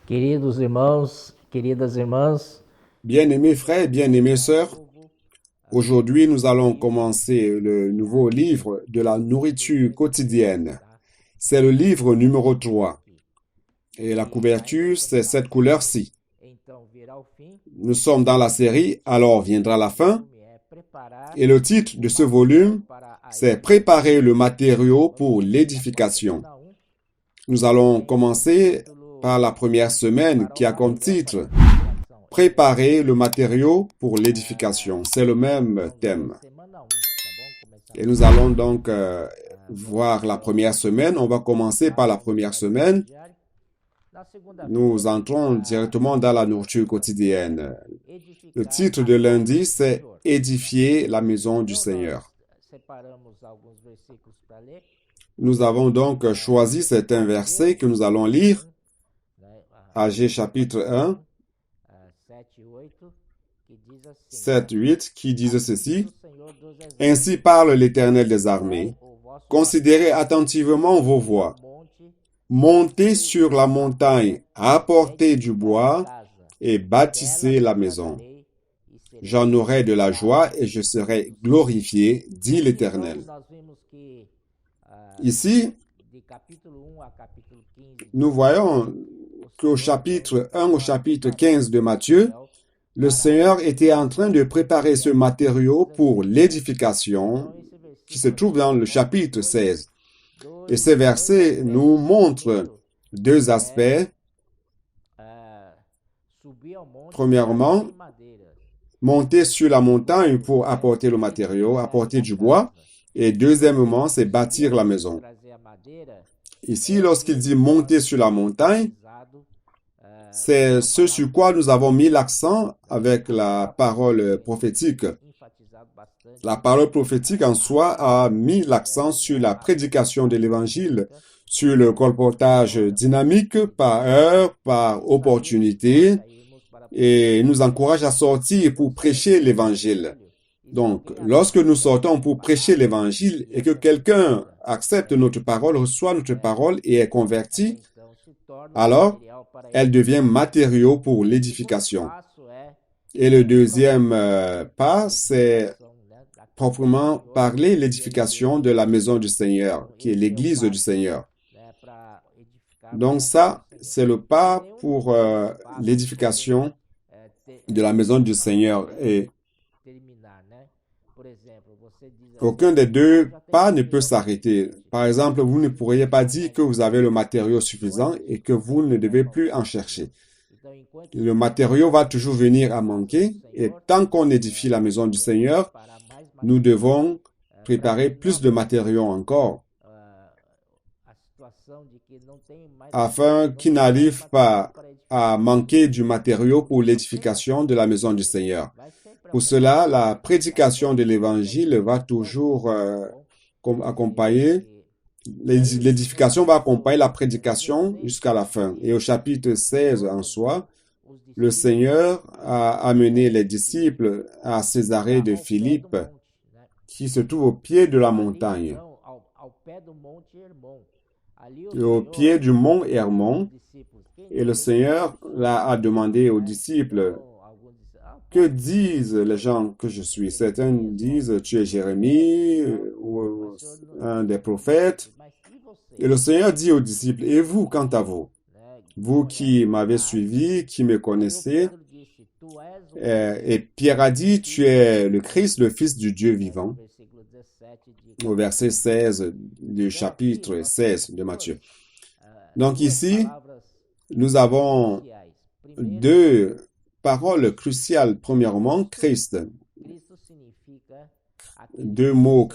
Queridos irmãos, queridas irmãs, Bien-aimés frères, bien-aimées sœurs, aujourd'hui nous allons commencer le nouveau livre de la nourriture quotidienne. C'est le livre numéro 3 et la couverture c'est cette couleur-ci. Nous sommes dans la série Alors viendra la fin et le titre de ce volume c'est Préparer le matériau pour l'édification. Nous allons commencer par la première semaine qui a comme titre Préparer le matériau pour l'édification. C'est le même thème. Et nous allons donc voir la première semaine. On va commencer par la première semaine. Nous entrons directement dans la nourriture quotidienne. Le titre de lundi, c'est Édifier la maison du Seigneur. Nous avons donc choisi certains versets que nous allons lire. Agé chapitre 1, 7, 8, qui disent ceci. Ainsi parle l'Éternel des armées. Considérez attentivement vos voies. Montez sur la montagne, apportez du bois et bâtissez la maison. J'en aurai de la joie et je serai glorifié, dit l'Éternel. Ici, nous voyons qu'au chapitre 1 au chapitre 15 de Matthieu, le Seigneur était en train de préparer ce matériau pour l'édification qui se trouve dans le chapitre 16. Et ces versets nous montrent deux aspects. Premièrement, monter sur la montagne pour apporter le matériau, apporter du bois. Et deuxièmement, c'est bâtir la maison. Ici, lorsqu'il dit monter sur la montagne, c'est ce sur quoi nous avons mis l'accent avec la parole prophétique. La parole prophétique en soi a mis l'accent sur la prédication de l'Évangile, sur le colportage dynamique par heure, par opportunité, et nous encourage à sortir pour prêcher l'Évangile. Donc, lorsque nous sortons pour prêcher l'Évangile et que quelqu'un accepte notre parole, reçoit notre parole et est converti, alors elle devient matériau pour l'édification. Et le deuxième pas, c'est proprement parler l'édification de la maison du Seigneur, qui est l'église du Seigneur. Donc ça, c'est le pas pour l'édification de la maison du Seigneur. Et aucun des deux pas ne peut s'arrêter. Par exemple, vous ne pourriez pas dire que vous avez le matériau suffisant et que vous ne devez plus en chercher. Le matériau va toujours venir à manquer et tant qu'on édifie la maison du Seigneur, nous devons préparer plus de matériaux encore afin qu'il n'arrive pas à manquer du matériau pour l'édification de la maison du Seigneur. Pour cela, la prédication de l'Évangile va toujours accompagner, l'édification va accompagner la prédication jusqu'à la fin. Et au chapitre 16 en soi, le Seigneur a amené les disciples à Césarée de Philippe, qui se trouve au pied de la montagne. Et au pied du mont Hermon, et le Seigneur a demandé aux disciples, que disent les gens que je suis? Certains disent, tu es Jérémie ou un des prophètes. Et le Seigneur dit aux disciples, et vous, quant à vous? Vous qui m'avez suivi, qui me connaissez. Et Pierre a dit, tu es le Christ, le Fils du Dieu vivant. Au verset 16 du chapitre 16 de Matthieu. Donc ici, nous avons deux paroles cruciales. Premièrement, Christ. Deux mots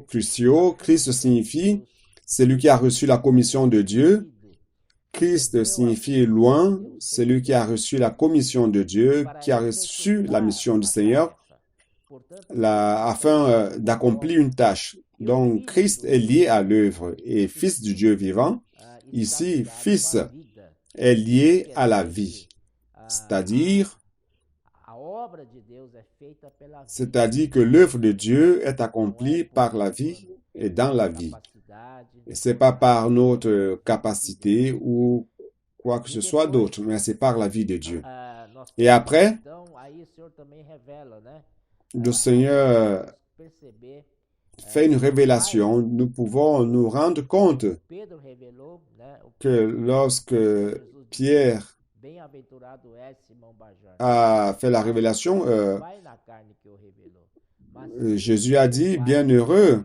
cruciaux. Christ signifie celui qui a reçu la commission de Dieu. Christ signifie loin, celui qui a reçu la commission de Dieu, qui a reçu la mission du Seigneur, afin d'accomplir une tâche. Donc, Christ est lié à l'œuvre et Fils du Dieu vivant. Ici, Fils est lié à la vie. C'est-à-dire que l'œuvre de Dieu est accomplie par la vie et dans la vie. Et c'est pas par notre capacité ou quoi que ce soit d'autre, mais c'est par la vie de Dieu. Et après, le Seigneur fait une révélation. Nous pouvons nous rendre compte que lorsque Pierre a fait la révélation, Jésus a dit, bienheureux,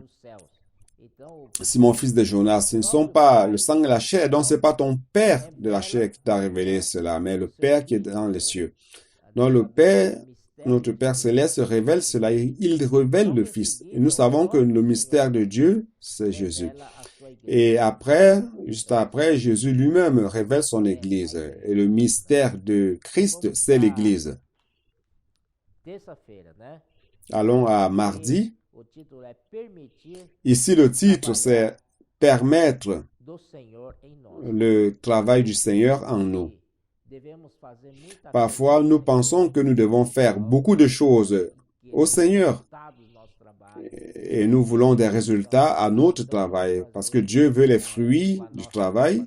Simon, fils de Jonas, ce ne sont pas le sang et la chair, donc ce n'est pas ton Père de la chair qui t'a révélé cela, mais le Père qui est dans les cieux. Donc le Père, notre Père céleste révèle cela, il révèle le Fils. Et nous savons que le mystère de Dieu, c'est Jésus. Et après, juste après, Jésus lui-même révèle son Église. Et le mystère de Christ, c'est l'Église. Allons à mardi. Ici, le titre, c'est « Permettre le travail du Seigneur en nous ». Parfois, nous pensons que nous devons faire beaucoup de choses au Seigneur. Et nous voulons des résultats à notre travail, parce que Dieu veut les fruits du travail.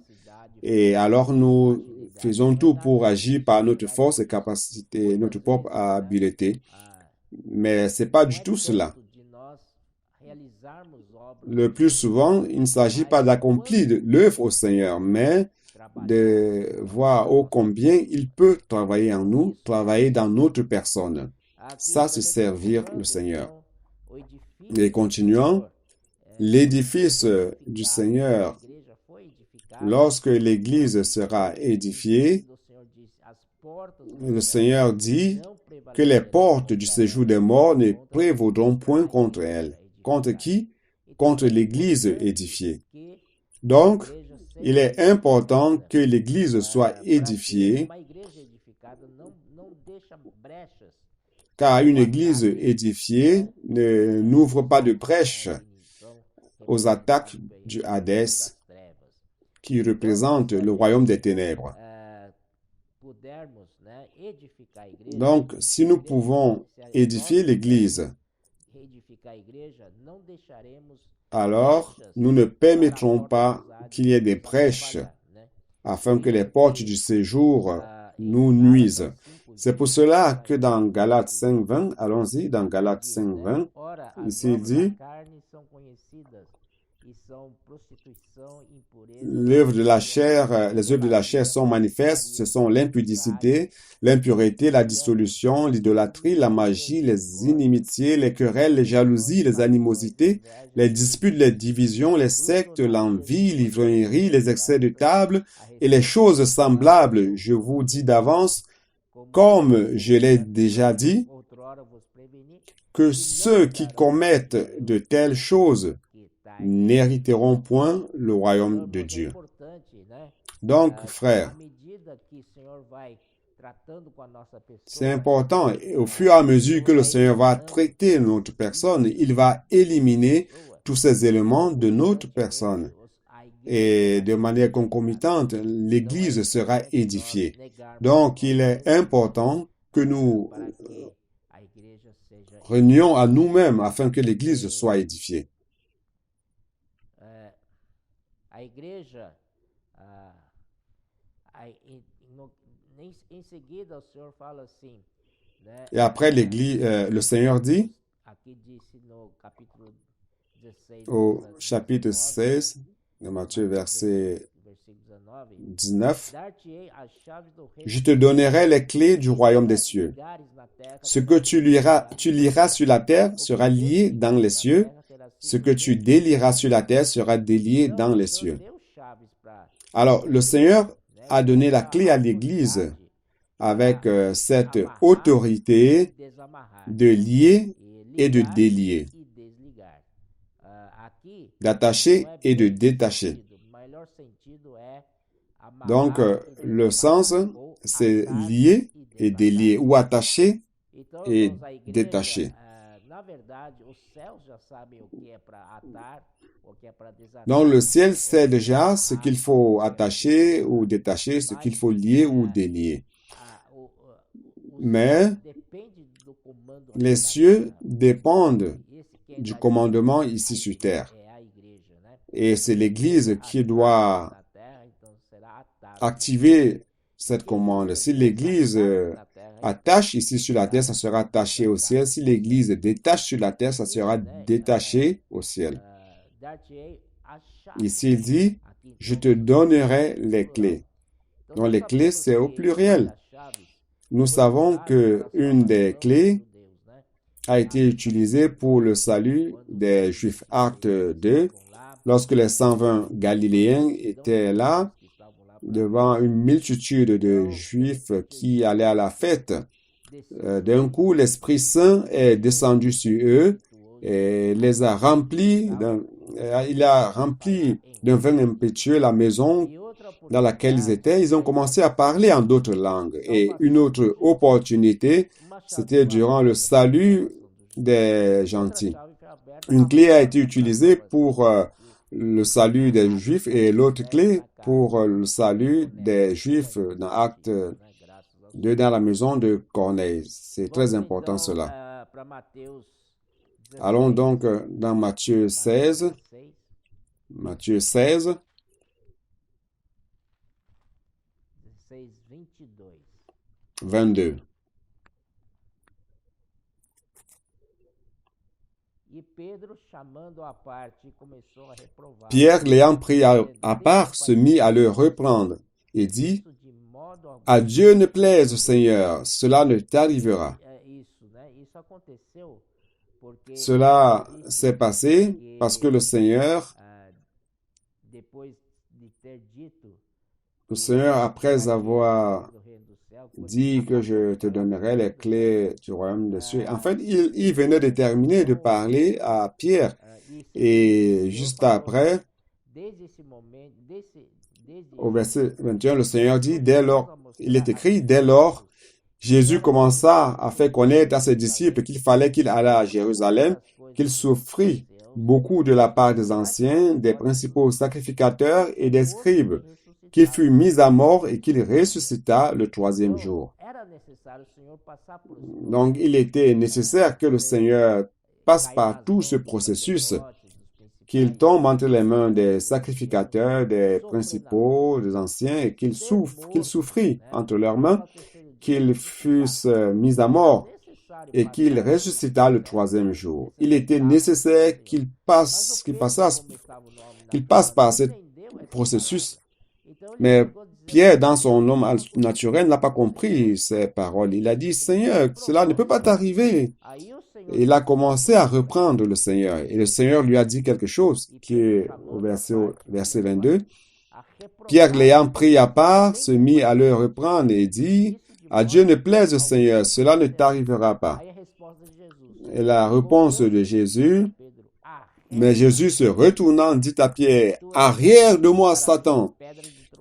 Et alors, nous faisons tout pour agir par notre force et capacité, notre propre habileté. Mais ce n'est pas du tout cela. Le plus souvent, il ne s'agit pas d'accomplir l'œuvre au Seigneur, mais de voir ô combien il peut travailler en nous, travailler dans notre personne. Ça, c'est servir le Seigneur. Et continuons, l'édifice du Seigneur, lorsque l'Église sera édifiée, le Seigneur dit que les portes du séjour des morts ne prévaudront point contre elle. Contre qui? Contre l'Église édifiée. Donc, il est important que l'Église soit édifiée, car une Église édifiée n'ouvre pas de brèche aux attaques du Hadès, qui représente le royaume des ténèbres. Donc, si nous pouvons édifier l'Église, alors nous ne permettrons pas qu'il y ait des brèches afin que les portes du séjour nous nuisent. C'est pour cela que dans Galates 5.20, allons-y, dans Galates 5.20, ici il dit, les œuvres de la chair sont manifestes, ce sont l'impudicité, l'impureté, la dissolution, l'idolâtrie, la magie, les inimitiés, les querelles, les jalousies, les animosités, les disputes, les divisions, les sectes, l'envie, l'ivrognerie, les excès de table et les choses semblables. Je vous dis d'avance, comme je l'ai déjà dit, que ceux qui commettent de telles choses n'hériteront point le royaume de Dieu. Donc, frères, c'est important. Au fur et à mesure que le Seigneur va traiter notre personne, il va éliminer tous ces éléments de notre personne. Et de manière concomitante, l'Église sera édifiée. Donc, il est important que nous renions à nous-mêmes afin que l'Église soit édifiée. Et après l'Église, le Seigneur dit au chapitre 16 de Matthieu, verset 19, « Je te donnerai les clés du royaume des cieux. Ce que tu lieras sur la terre sera lié dans les cieux. Ce que tu délieras sur la terre sera délié dans les cieux. » Alors, le Seigneur a donné la clé à l'Église avec cette autorité de lier et de délier, d'attacher et de détacher. Donc, le sens, c'est lier et délier, ou attacher et détacher. Donc, le ciel sait déjà ce qu'il faut attacher ou détacher, ce qu'il faut lier ou délier. Mais les cieux dépendent du commandement ici sur terre. Et c'est l'Église qui doit activer cette commande. Si l'Église attache ici sur la terre, ça sera attaché au ciel. Si l'Église détache sur la terre, ça sera détaché au ciel. Ici, il dit, je te donnerai les clés. Donc, les clés, c'est au pluriel. Nous savons que une des clés a été utilisée pour le salut des Juifs. Acte 2, lorsque les 120 Galiléens étaient là, devant une multitude de Juifs qui allaient à la fête. D'un coup, l'Esprit Saint est descendu sur eux et les a remplis. Il a rempli d'un vin impétueux la maison dans laquelle ils étaient. Ils ont commencé à parler en d'autres langues. Et une autre opportunité, c'était durant le salut des gentils. Une clé a été utilisée pour le salut des Juifs et l'autre clé pour le salut des Juifs dans Acte 2 dans la maison de Corneille. C'est très important cela. Allons donc dans Matthieu 16. Matthieu 16. 22. Pierre, l'ayant pris à part, se mit à le reprendre et dit, « À Dieu ne plaise, Seigneur, cela ne t'arrivera. » Cela s'est passé parce que le Seigneur, après avoir dit que je te donnerai les clés du royaume des cieux, en fait, il venait de terminer de parler à Pierre. Et juste après, au verset 21, le Seigneur dit, dès lors, il est écrit, dès lors, Jésus commença à faire connaître à ses disciples qu'il fallait qu'il allât à Jérusalem, qu'il souffrit beaucoup de la part des anciens, des principaux sacrificateurs et des scribes, qu'il fut mis à mort et qu'il ressuscita le troisième jour. Donc, il était nécessaire que le Seigneur passe par tout ce processus, qu'il tombe entre les mains des sacrificateurs, des principaux, des anciens, et qu'il souffrit entre leurs mains, qu'il fût mis à mort et qu'il ressuscita le troisième jour. Il était nécessaire qu'il passe par ce processus. Mais Pierre, dans son homme naturel, n'a pas compris ces paroles. Il a dit, Seigneur, cela ne peut pas t'arriver. Et il a commencé à reprendre le Seigneur. Et le Seigneur lui a dit quelque chose, qui est au verset 22. Pierre, l'ayant pris à part, se mit à le reprendre et dit, à Dieu ne plaise, Seigneur, cela ne t'arrivera pas. Et la réponse de Jésus, mais Jésus se retournant dit à Pierre, arrière de moi, Satan,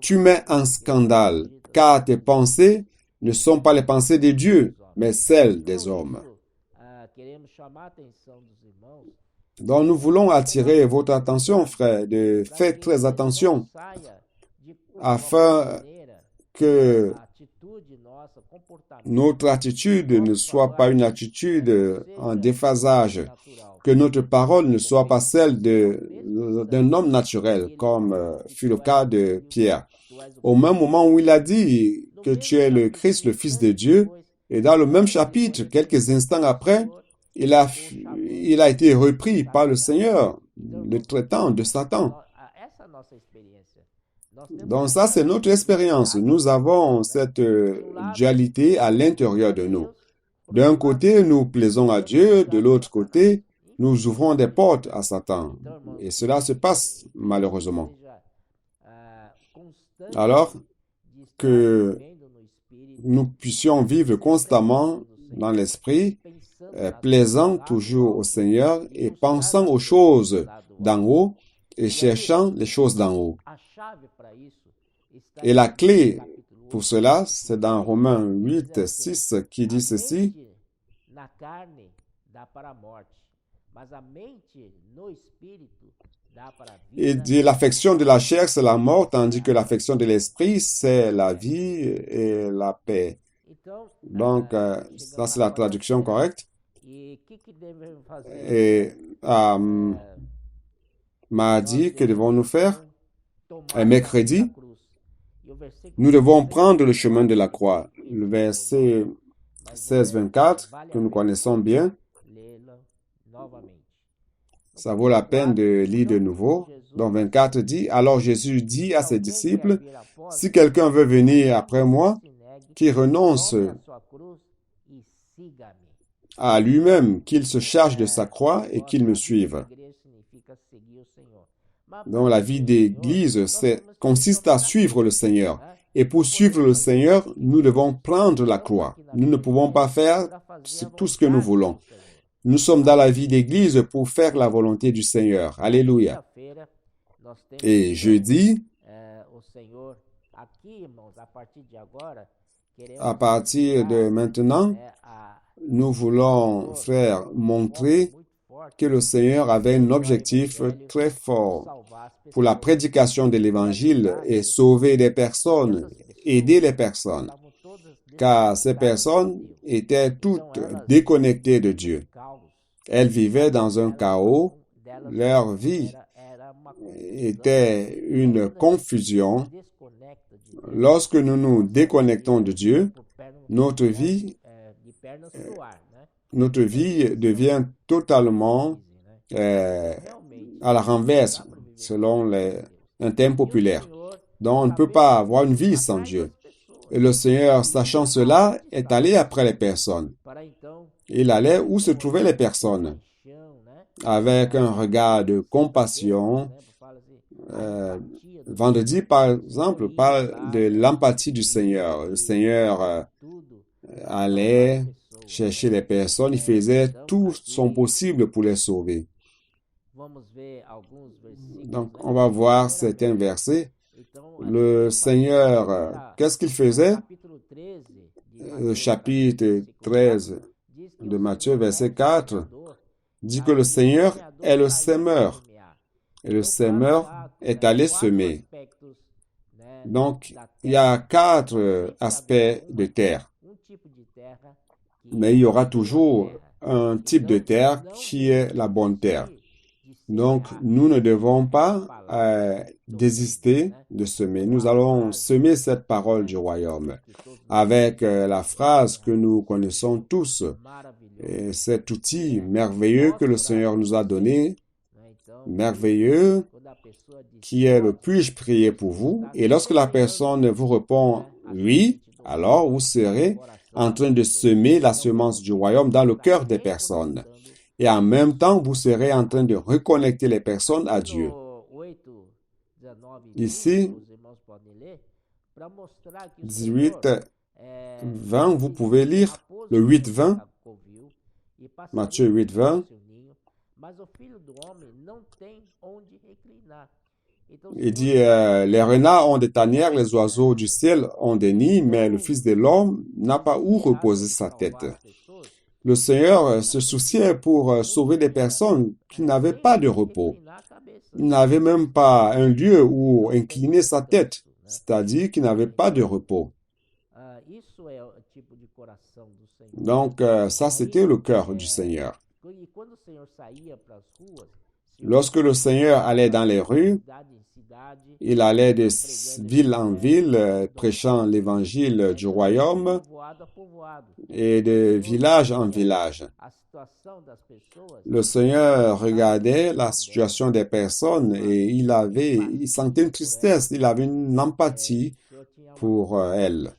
tu mets en scandale, car tes pensées ne sont pas les pensées de Dieu, mais celles des hommes. Donc nous voulons attirer votre attention, frère, de faire très attention, afin que notre attitude ne soit pas une attitude en déphasage, que notre parole ne soit pas celle d'un homme naturel, comme fut le cas de Pierre. Au même moment où il a dit que tu es le Christ, le Fils de Dieu, et dans le même chapitre, quelques instants après, il a été repris par le Seigneur, le traitant de Satan. Donc ça, c'est notre expérience. Nous avons cette dualité à l'intérieur de nous. D'un côté, nous plaisons à Dieu, de l'autre côté, nous ouvrons des portes à Satan. Et cela se passe malheureusement. Alors que nous puissions vivre constamment dans l'esprit, plaisant toujours au Seigneur et pensant aux choses d'en haut et cherchant les choses d'en haut. Et la clé pour cela, c'est dans Romains 8, 6 qui dit ceci. Il dit l'affection de la chair, c'est la mort, tandis que l'affection de l'esprit, c'est la vie et la paix. Donc, ça c'est la traduction correcte. Et mardi, que devons-nous faire? Mercredi, Nous devons prendre le chemin de la croix. Le verset 16-24, que nous connaissons bien, ça vaut la peine de lire de nouveau. Donc 24 dit, alors Jésus dit à ses disciples, si quelqu'un veut venir après moi, qu'il renonce à lui-même, qu'il se charge de sa croix et qu'il me suive. Donc la vie d'Église consiste à suivre le Seigneur. Et pour suivre le Seigneur, nous devons prendre la croix. Nous ne pouvons pas faire tout ce que nous voulons. Nous sommes dans la vie d'Église pour faire la volonté du Seigneur. Alléluia. Et jeudi, à partir de maintenant, nous voulons, frères, montrer que le Seigneur avait un objectif très fort pour la prédication de l'Évangile et sauver des personnes, aider les personnes, car ces personnes étaient toutes déconnectées de Dieu. Elles vivaient dans un chaos, leur vie était une confusion. Lorsque nous nous déconnectons de Dieu, notre vie devient totalement à la renverse, selon un terme populaire. Donc, on ne peut pas avoir une vie sans Dieu. Et le Seigneur, sachant cela, est allé après les personnes. Il allait où se trouvaient les personnes, avec un regard de compassion. Vendredi, par exemple, parle de l'empathie du Seigneur. Le Seigneur allait chercher les personnes, il faisait tout son possible pour les sauver. Donc, on va voir certains versets. Le Seigneur, qu'est-ce qu'il faisait? Le chapitre 13 de Matthieu, verset 4, dit que le Seigneur est le semeur. Et le semeur est allé semer. Donc, il y a 4 aspects de terre. Mais il y aura toujours un type de terre qui est la bonne terre. Donc, nous ne devons pas désister de semer. Nous allons semer cette parole du royaume avec la phrase que nous connaissons tous. Et cet outil merveilleux que le Seigneur nous a donné, merveilleux, qui est le puis-je prier pour vous? Et lorsque la personne vous répond oui, alors vous serez en train de semer la semence du royaume dans le cœur des personnes. Et en même temps, vous serez en train de reconnecter les personnes à Dieu. Ici, 18, 20, vous pouvez lire le 8, 20, Matthieu 8, 20. Il dit, les renards ont des tanières, les oiseaux du ciel ont des nids, mais le Fils de l'homme n'a pas où reposer sa tête. Le Seigneur se souciait pour sauver des personnes qui n'avaient pas de repos. Il n'avait même pas un lieu où incliner sa tête, c'est-à-dire qu'il n'avait pas de repos. Donc, ça, c'était le cœur du Seigneur. Lorsque le Seigneur allait dans les rues, il allait de ville en ville, prêchant l'évangile du royaume et de village en village. Le Seigneur regardait la situation des personnes et il sentait une tristesse, il avait une empathie pour elles.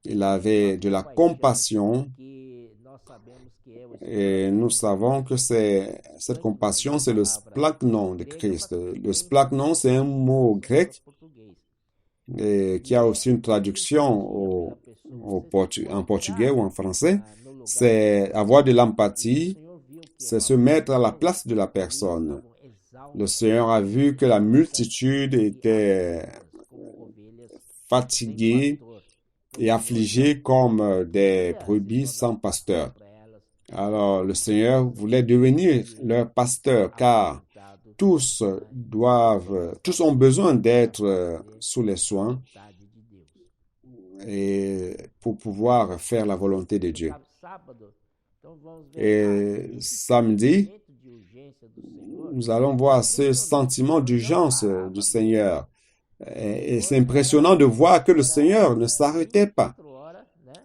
Il avait de la compassion. Et nous savons que cette compassion, c'est le splagnon de Christ. Le splagnon, c'est un mot grec qui a aussi une traduction en portugais ou en français. C'est avoir de l'empathie, c'est se mettre à la place de la personne. Le Seigneur a vu que la multitude était fatiguée et affligée comme des brebis sans pasteur. Alors, le Seigneur voulait devenir leur pasteur, car tous ont besoin d'être sous les soins et pour pouvoir faire la volonté de Dieu. Et samedi, nous allons voir ce sentiment d'urgence du Seigneur. Et c'est impressionnant de voir que le Seigneur ne s'arrêtait pas.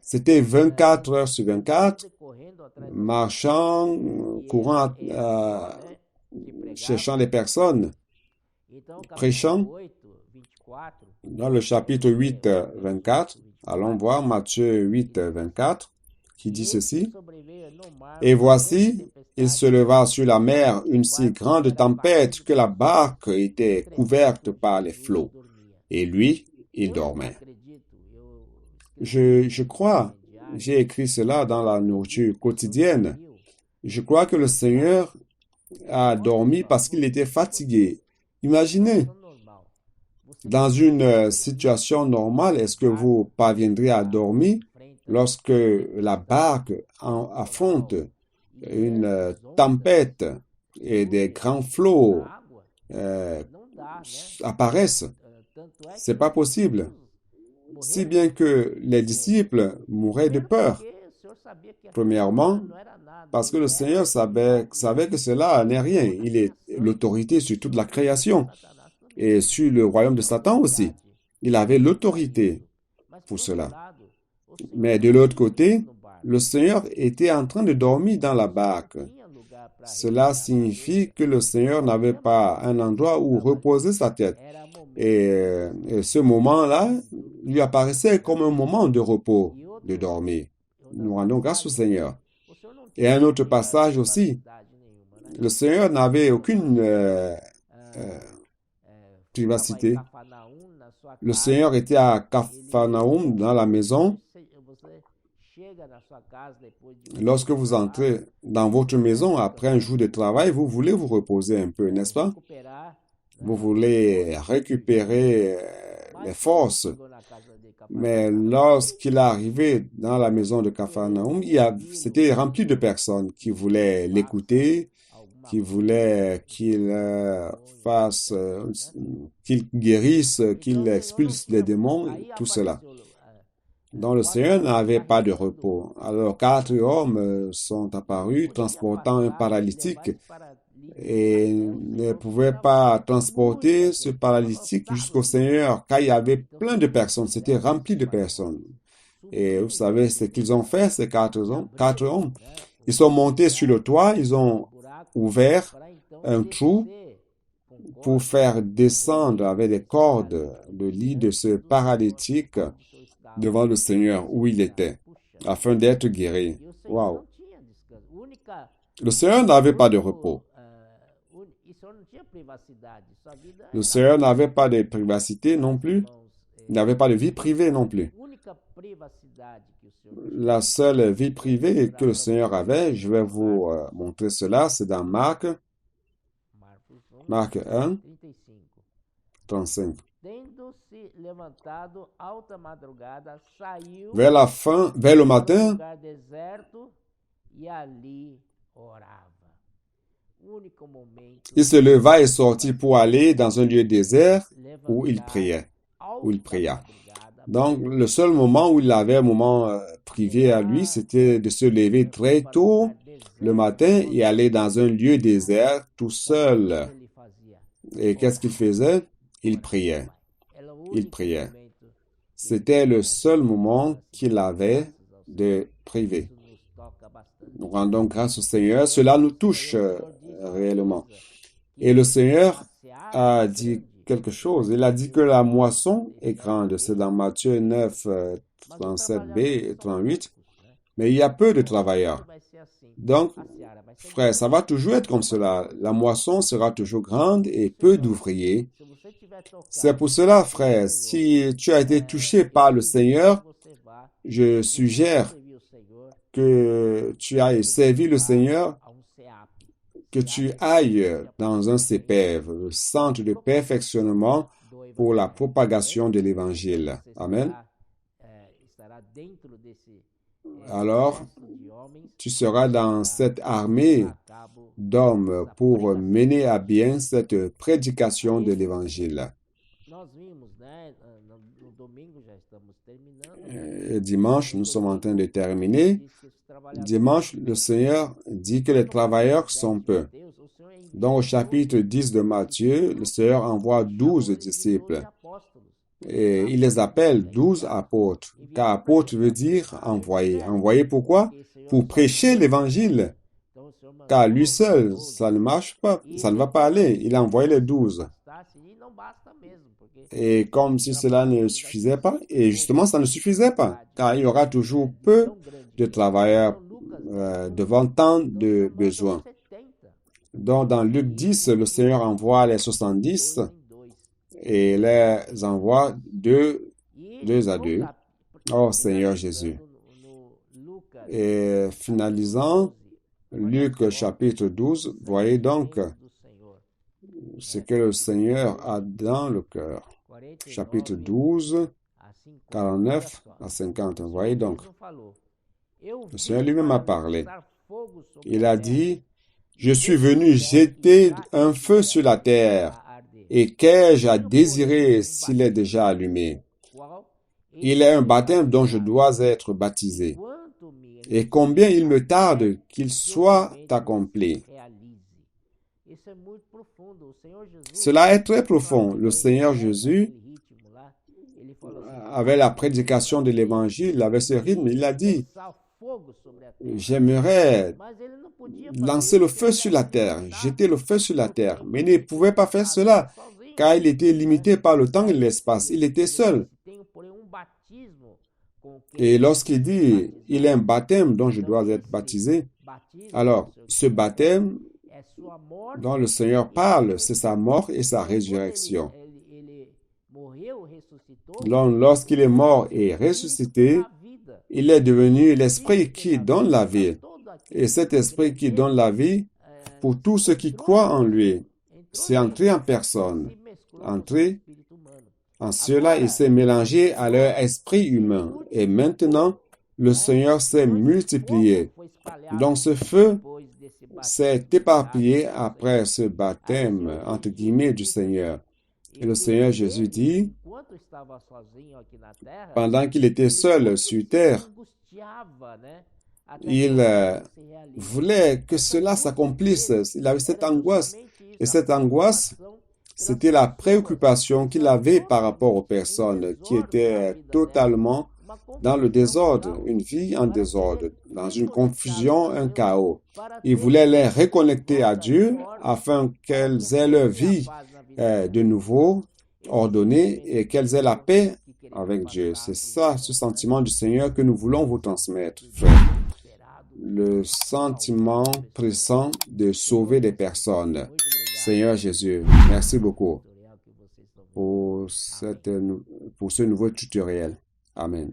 C'était 24 heures sur 24, marchant, courant, cherchant les personnes, prêchant. Dans le chapitre 8, 24, allons voir Matthieu 8, 24, qui dit ceci. Et voici, il se leva sur la mer une si grande tempête que la barque était couverte par les flots. Et lui, il dormait. Je crois, j'ai écrit cela dans la nourriture quotidienne. Je crois que le Seigneur a dormi parce qu'il était fatigué. Imaginez, dans une situation normale, est-ce que vous parviendrez à dormir lorsque la barque affronte une tempête et des grands flots apparaissent? C'est pas possible. Si bien que les disciples mouraient de peur. Premièrement, parce que le Seigneur savait que cela n'est rien. Il est l'autorité sur toute la création et sur le royaume de Satan aussi. Il avait l'autorité pour cela. Mais de l'autre côté, le Seigneur était en train de dormir dans la barque. Cela signifie que le Seigneur n'avait pas un endroit où reposer sa tête. Et ce moment-là lui apparaissait comme un moment de repos, de dormir. Nous rendons grâce au Seigneur. Et un autre passage aussi, le Seigneur n'avait aucune privacité. Le Seigneur était à Capharnaüm dans la maison. Lorsque vous entrez dans votre maison après un jour de travail, vous voulez vous reposer un peu, n'est-ce pas? Vous voulez récupérer les forces. Mais lorsqu'il est arrivé dans la maison de Capharnaüm, c'était rempli de personnes qui voulaient l'écouter, qui voulaient qu'il fasse, qu'il guérisse, qu'il expulse les démons, tout cela. Donc le Seigneur n'avait pas de repos. Alors 4 hommes sont apparus transportant un paralytique et ne pouvaient pas transporter ce paralytique jusqu'au Seigneur car il y avait plein de personnes, c'était rempli de personnes. Et vous savez ce qu'ils ont fait, ces 4 hommes? Ils sont montés sur le toit, ils ont ouvert un trou pour faire descendre avec des cordes le lit de ce paralytique devant le Seigneur où il était, afin d'être guéri. Waouh! Le Seigneur n'avait pas de repos. Le Seigneur n'avait pas de privacité non plus. Il n'avait pas de vie privée non plus. La seule vie privée que le Seigneur avait, je vais vous montrer cela, c'est dans Marc 1, 35. Vers le matin, il se leva et sortit pour aller dans un lieu désert où il priait, où il pria. Donc, le seul moment où il avait un moment privé à lui, c'était de se lever très tôt le matin et aller dans un lieu désert tout seul. Et qu'est-ce qu'il faisait? Il priait. Il priait. C'était le seul moment qu'il avait de privé. Nous rendons grâce au Seigneur. Cela nous touche réellement. Et le Seigneur a dit quelque chose. Il a dit que la moisson est grande. C'est dans Matthieu 9, 37b et 38. Mais il y a peu de travailleurs. Donc, frère, ça va toujours être comme cela. La moisson sera toujours grande et peu d'ouvriers. C'est pour cela, frère, si tu as été touché par le Seigneur, je suggère que tu ailles servir le Seigneur, que tu ailles dans un CPEV, le centre de perfectionnement pour la propagation de l'Évangile. Amen. Alors, tu seras dans cette armée d'hommes pour mener à bien cette prédication de l'Évangile. Et dimanche, nous sommes en train de terminer. Dimanche, le Seigneur dit que les travailleurs sont peu. Dans le chapitre 10 de Matthieu, le Seigneur envoie 12 disciples. Et il les appelle 12 apôtres, car apôtre veut dire envoyé. Envoyé pourquoi? Pour prêcher l'évangile. Car lui seul, ça ne marche pas, ça ne va pas aller. Il a envoyé les 12. Et comme si cela ne suffisait pas, et justement ça ne suffisait pas, car il y aura toujours peu de travailleurs devant tant de besoins. Donc dans Luc 10, le Seigneur envoie les 70 et les envoie deux à deux. Oh Seigneur Jésus. Et finalisant, Luc chapitre 12, voyez donc ce que le Seigneur a dans le cœur. Chapitre 12, 49 à 50. Voyez donc, le Seigneur lui-même a parlé. Il a dit, « Je suis venu jeter un feu sur la terre, et qu'ai-je à désirer s'il est déjà allumé? Il est un baptême dont je dois être baptisé. Et combien il me tarde qu'il soit accompli. » Cela est très profond. Le Seigneur Jésus, avec la prédication de l'Évangile, avec ce rythme, il a dit, j'aimerais lancer le feu sur la terre, jeter le feu sur la terre. Mais il ne pouvait pas faire cela, car il était limité par le temps et l'espace. Il était seul. Et lorsqu'il dit, il est un baptême dont je dois être baptisé, alors ce baptême dont le Seigneur parle, c'est sa mort et sa résurrection. Donc, lorsqu'il est mort et ressuscité, il est devenu l'Esprit qui donne la vie. Et cet Esprit qui donne la vie, pour tous ceux qui croient en lui, c'est entré en personne. Entré en cela, il s'est mélangé à leur esprit humain. Et maintenant, le Seigneur s'est multiplié. Donc, ce feu s'est éparpillé après ce baptême, entre guillemets, du Seigneur. Et le Seigneur Jésus dit, pendant qu'il était seul sur terre, il voulait que cela s'accomplisse. Il avait cette angoisse. Et cette angoisse, c'était la préoccupation qu'il avait par rapport aux personnes qui étaient totalement dans le désordre, une vie en désordre, dans une confusion, un chaos. Il voulait les reconnecter à Dieu afin qu'elles aient leur vie de nouveau ordonnée et qu'elles aient la paix avec Dieu. C'est ça, ce sentiment du Seigneur que nous voulons vous transmettre, frère. Le sentiment pressant de sauver des personnes. Seigneur Jésus, merci beaucoup pour ce nouveau tutoriel. Amen.